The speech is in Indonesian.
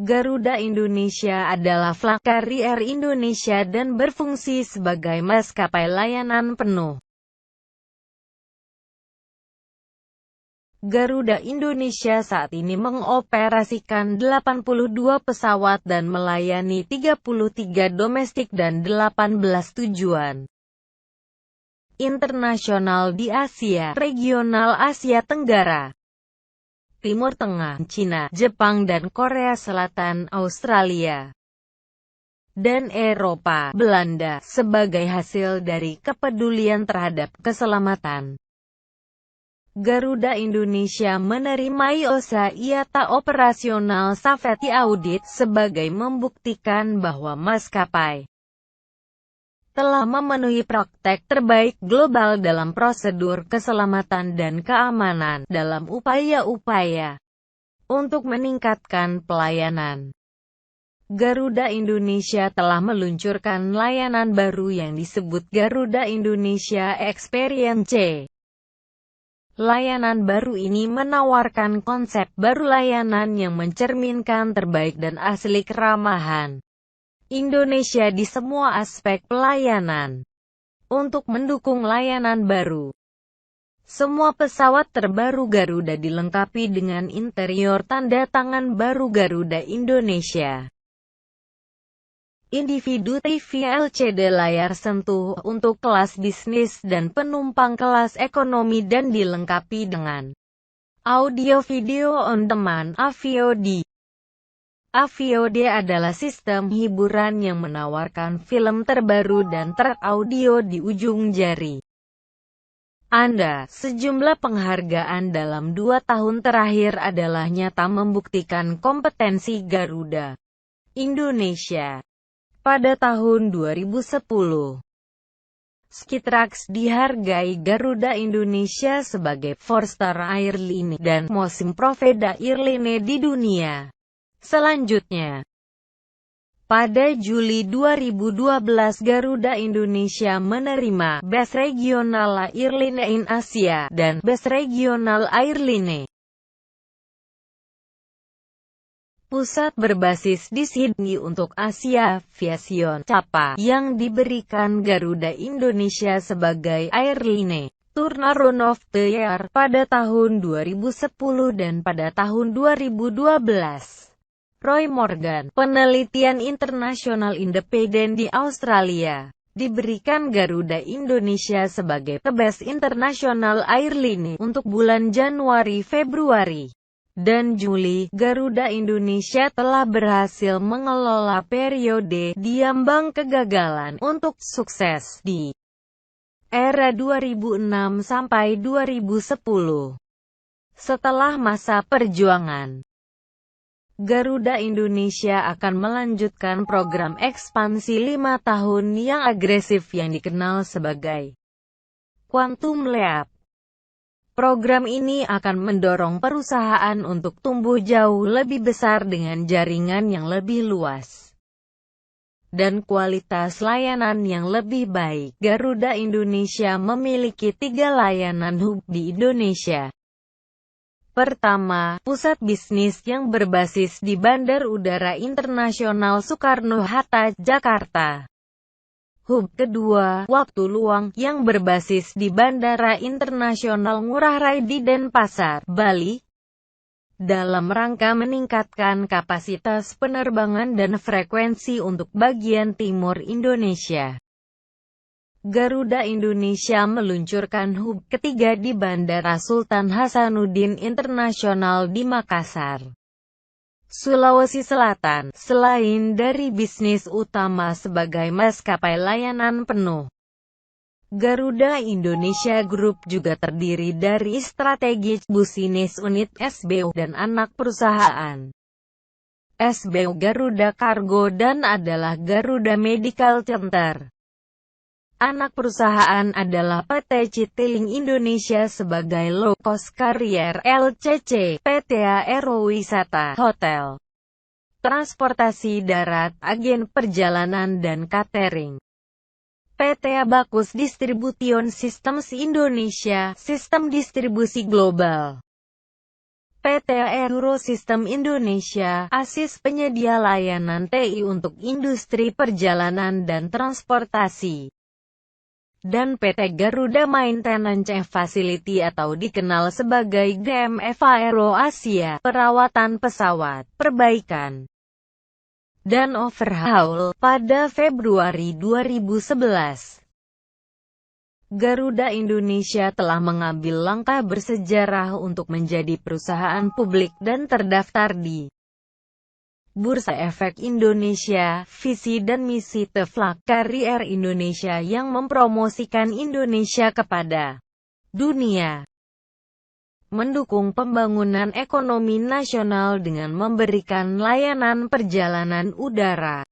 Garuda Indonesia adalah flag carrier Indonesia dan berfungsi sebagai maskapai layanan penuh. Garuda Indonesia saat ini mengoperasikan 82 pesawat dan melayani 33 domestik dan 18 tujuan internasional di Asia, regional Asia Tenggara, Timur Tengah, Cina, Jepang dan Korea Selatan, Australia, dan Eropa, Belanda, sebagai hasil dari kepedulian terhadap keselamatan. Garuda Indonesia menerima IOSA IATA Operational Safety Audit sebagai membuktikan bahwa maskapai telah memenuhi praktek terbaik global dalam prosedur keselamatan dan keamanan dalam upaya-upaya untuk meningkatkan pelayanan. Garuda Indonesia telah meluncurkan layanan baru yang disebut Garuda Indonesia Experience. Layanan baru ini menawarkan konsep baru layanan yang mencerminkan terbaik dan asli keramahan Indonesia di semua aspek pelayanan. Untuk mendukung layanan baru, semua pesawat terbaru Garuda dilengkapi dengan interior tanda tangan baru Garuda Indonesia. Individu TV LCD layar sentuh untuk kelas bisnis dan penumpang kelas ekonomi dan dilengkapi dengan audio video on demand (AVOD). AVOD adalah sistem hiburan yang menawarkan film terbaru dan track audio di ujung jari Anda. Sejumlah penghargaan dalam 2 tahun terakhir adalah nyata membuktikan kompetensi Garuda Indonesia. Pada tahun 2010, Skytrax dihargai Garuda Indonesia sebagai 4-star airline dan most improved airline di dunia. Selanjutnya, pada Juli 2012 Garuda Indonesia menerima Best Regional Airline in Asia dan Best Regional Airline Pusat berbasis di Sydney untuk Asia Aviation CAPA, yang diberikan Garuda Indonesia sebagai airline Turnaround of the Year pada tahun 2010 dan pada tahun 2012. Roy Morgan, penelitian internasional independen di Australia, diberikan Garuda Indonesia sebagai The Best International Airline untuk bulan Januari-Februari dan Juli. Garuda Indonesia telah berhasil mengelola periode diambang kegagalan untuk sukses di era 2006 sampai 2010. Setelah masa perjuangan, Garuda Indonesia akan melanjutkan program ekspansi 5 tahun yang agresif yang dikenal sebagai Quantum Leap. Program ini akan mendorong perusahaan untuk tumbuh jauh lebih besar dengan jaringan yang lebih luas dan kualitas layanan yang lebih baik. Garuda Indonesia memiliki 3 layanan hub di Indonesia. Pertama, pusat bisnis yang berbasis di Bandar Udara Internasional Soekarno-Hatta, Jakarta. Hub kedua, waktu luang, yang berbasis di Bandara Internasional Ngurah Rai di Denpasar, Bali, dalam rangka meningkatkan kapasitas penerbangan dan frekuensi untuk bagian timur Indonesia. Garuda Indonesia meluncurkan hub ketiga di Bandara Sultan Hasanuddin Internasional di Makassar, Sulawesi Selatan. Selain dari bisnis utama sebagai maskapai layanan penuh, Garuda Indonesia Group juga terdiri dari Strategic Business Unit (SBU) dan anak perusahaan SBU Garuda Cargo dan adalah Garuda Medical Center. Anak perusahaan adalah PT Citylink Indonesia sebagai Low Cost Carrier LCC, PT Aerowisata, Hotel, Transportasi Darat, Agen Perjalanan dan Catering. PT Abacus Distribution Systems Indonesia, Sistem Distribusi Global. PT Eurosystem Indonesia, ASIS penyedia layanan TI untuk industri perjalanan dan transportasi. Dan PT Garuda Maintenance Facility atau dikenal sebagai GMF Aero Asia, perawatan pesawat, perbaikan, dan overhaul, pada Februari 2011. Garuda Indonesia telah mengambil langkah bersejarah untuk menjadi perusahaan publik dan terdaftar di Bursa Efek Indonesia. Visi dan misi Teflak Carrier Indonesia yang mempromosikan Indonesia kepada dunia. Mendukung pembangunan ekonomi nasional dengan memberikan layanan perjalanan udara